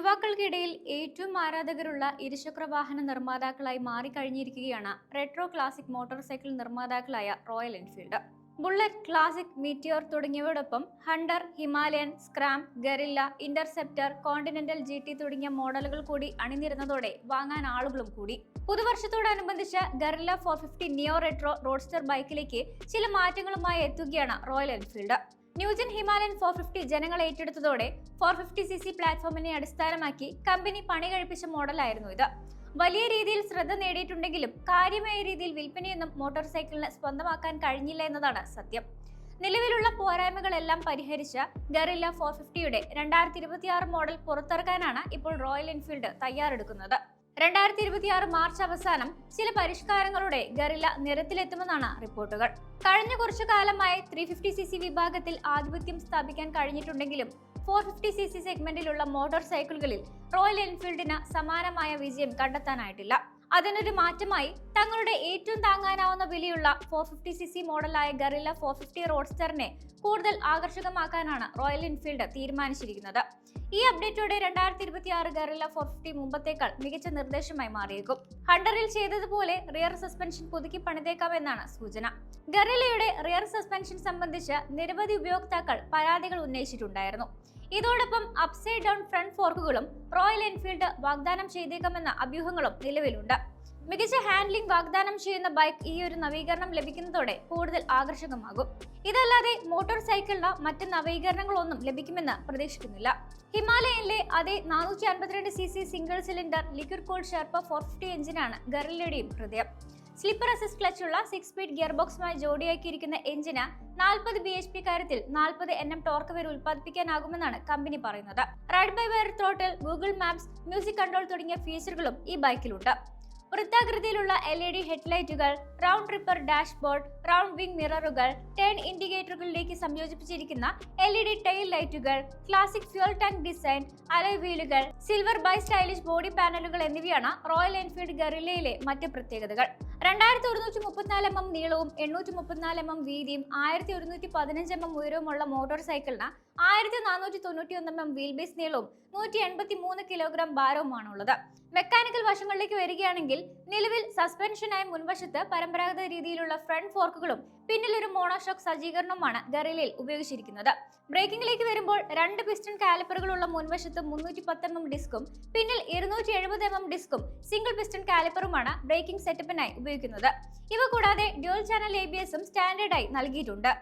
യുവാക്കൾക്കിടയിൽ ഏറ്റവും ആരാധകരുള്ള ഇരുചക്രവാഹന നിർമ്മാതാക്കളായി മാറിക്കഴിഞ്ഞിരിക്കുകയാണ് റെട്രോ ക്ലാസിക് മോട്ടോർ സൈക്കിൾ നിർമ്മാതാക്കളായ Royal Enfield. Bullet, Classic, Meteor തുടങ്ങിയവയോടൊപ്പം Hunter, Himalayan, Scram, Guerrilla, Interceptor, Continental GT തുടങ്ങിയ മോഡലുകൾ കൂടി അണിനിരുന്നതോടെ വാങ്ങാൻ ആളുകളും കൂടി. പുതുവർഷത്തോടനുബന്ധിച്ച് ഗറില്ല 450 നിയോ റെട്രോ റോഡ്സ്റ്റർ ബൈക്കിലേക്ക് ചില മാറ്റങ്ങളുമായി എത്തുകയാണ് റോയൽ എൻഫീൽഡ്. ന്യൂജൻ ഹിമാലയൻ 450 ജനങ്ങൾ ഏറ്റെടുത്തതോടെ 450cc പ്ലാറ്റ്ഫോമിനെ അടിസ്ഥാനമാക്കി കമ്പനി പണി കഴിപ്പിച്ച മോഡലായിരുന്നു ഇത്. വലിയ രീതിയിൽ ശ്രദ്ധ നേടിയിട്ടുണ്ടെങ്കിലും കാര്യമായ രീതിയിൽ വിൽപ്പനയൊന്നും മോട്ടോർ സൈക്കിളിന് സ്വന്തമാക്കാൻ കഴിഞ്ഞില്ല എന്നതാണ് സത്യം. നിലവിലുള്ള പോരായ്മകളെല്ലാം പരിഹരിച്ച ഗറില്ല 450യുടെ 2026 മോഡൽ പുറത്തിറക്കാനാണ് ഇപ്പോൾ റോയൽ എൻഫീൽഡ് തയ്യാറെടുക്കുന്നത്. 2026 മാർച്ച് അവസാനം ചില പരിഷ്കാരങ്ങളോടെ ഗറില്ല നിരത്തിലെത്തുമെന്നാണ് റിപ്പോർട്ടുകൾ. കഴിഞ്ഞ കുറച്ചു കാലമായി 350cc വിഭാഗത്തിൽ ആധിപത്യം സ്ഥാപിക്കാൻ കഴിഞ്ഞിട്ടുണ്ടെങ്കിലും 450cc സെഗ്മെന്റിലുള്ള മോട്ടോർ സൈക്കിളുകളിൽ റോയൽ എൻഫീൽഡിന് സമാനമായ വിജയം കണ്ടെത്താനായിട്ടില്ല. അതിനൊരു മാറ്റമായി തങ്ങളുടെ ഏറ്റവും താങ്ങാനാവുന്ന വിലയുള്ള 450cc മോഡലായ ഗറില്ല 450 റോഡ്സ്റ്ററിനെ കൂടുതൽ ആകർഷകമാക്കാനാണ് റോയൽ എൻഫീൽഡ് തീരുമാനിച്ചിരിക്കുന്നത്. ഈ അപ്ഡേറ്റോടെ 2026 ഗറില്ല 450 മുമ്പത്തേക്കാൾ മികച്ച നിർദ്ദേശമായി മാറിയേക്കും. ഹണ്ടറിൽ ചെയ്തതുപോലെ റിയർ സസ്പെൻഷൻ പുതുക്കി പണിതേക്കാമെന്നാണ് സൂചന. ഗറില്ലയുടെ റിയർ സസ്പെൻഷൻ സംബന്ധിച്ച് നിരവധി ഉപയോക്താക്കൾ പരാതികൾ ഉന്നയിച്ചിട്ടുണ്ടായിരുന്നു. ഇതോടൊപ്പം അപ്സൈഡ് ഡൗൺ ഫ്രണ്ട് ഫോർക്കുകളും റോയൽ എൻഫീൽഡ് വാഗ്ദാനം ചെയ്തേക്കാമെന്ന അഭ്യൂഹങ്ങളും നിലവിലുണ്ട്. മികച്ച ഹാൻഡ്ലിംഗ് വാഗ്ദാനം ചെയ്യുന്ന ബൈക്ക് ഈ ഒരു നവീകരണം ലഭിക്കുന്നതോടെ കൂടുതൽ ആകർഷകമാകും. ഇതല്ലാതെ മോട്ടോർ സൈക്കിളിന് മറ്റ് നവീകരണങ്ങളൊന്നും ലഭിക്കുമെന്ന് പ്രതീക്ഷിക്കുന്നില്ല. ഹിമാലയനിലെ അതേ 452cc single cylinder liquid cooled Sherpa 450 എഞ്ചിനാണ് ഗറില്ലയുടെയും ഹൃദയം. സ്ലിപ്പർ അസിസ്റ്റ് ക്ലച്ചുള്ള 6 സ്പീഡ് ഗിയർ ബോക്സുമായി ജോഡിയാക്കിയിരിക്കുന്ന എഞ്ചിന് 40 bhp കാര്യത്തിൽ 40 Nm ടോർക്ക് വരെ ഉൽപ്പാദിപ്പിക്കാനാകുമെന്നാണ് കമ്പനി പറയുന്നത്. Ride by wire throttle, Google Maps, music control തുടങ്ങിയ ഫീച്ചറുകളും ഈ ബൈക്കിലുണ്ട്. വൃത്താകൃതിയിലുള്ള LED ഹെഡ്ലൈറ്റുകൾ, round tripper dashboard, round wing മിററുകൾ, ടേൺ ഇൻഡിക്കേറ്ററുകളിലേക്ക് സംയോജിപ്പിച്ചിരിക്കുന്ന LED ടെയിൽ ലൈറ്റുകൾ, classic fuel tank design, alloy വീലുകൾ, സിൽവർ ബൈ സ്റ്റൈലിഷ് ബോഡി പാനലുകൾ എന്നിവയാണ് റോയൽ എൻഫീൽഡ് ഗറില്ലയിലെ മറ്റ് പ്രത്യേകതകൾ. 2134 mm നീളവും 834 mm വീതിയും 1115 mm ഉയരവുമുള്ള മോട്ടോർ സൈക്കിളിന് 1491 mm വീൽ ബേസ് നീളവും 183 കിലോഗ്രാം ഭാരവുമാണുള്ളത്. മെക്കാനിക്കൽ വശങ്ങളിലേക്ക് വരികയാണെങ്കിൽ നിലവിൽ സസ്പെൻഷനായി മുൻവശത്ത് പരമ്പരാഗത രീതിയിലുള്ള ഫ്രണ്ട് ഫോർക്കുകളും പിന്നിൽ ഒരു മോണോഷോക്ക് സജ്ജീകരണവുമാണ് ഗറില്ലയിൽ ഉപയോഗിച്ചിരിക്കുന്നത്. ബ്രേക്കിംഗിലേക്ക് വരുമ്പോൾ 2 പിസ്റ്റൺ കാലിപ്പറുകളുള്ള മുൻവശത്ത് 310 mm ഡിസ്കും പിന്നിൽ 270 mm ഡിസ്കും സിംഗിൾ പിസ്റ്റൺ കാലിപ്പറുമാണ് ബ്രേക്കിംഗ് സെറ്റപ്പിനായി ഉപയോഗിക്കുന്നത്. ഇവ കൂടാതെ ഡ്യുവൽ ചാനൽ ABS-ഉം സ്റ്റാൻഡേർഡായി നൽകിയിട്ടുണ്ട്.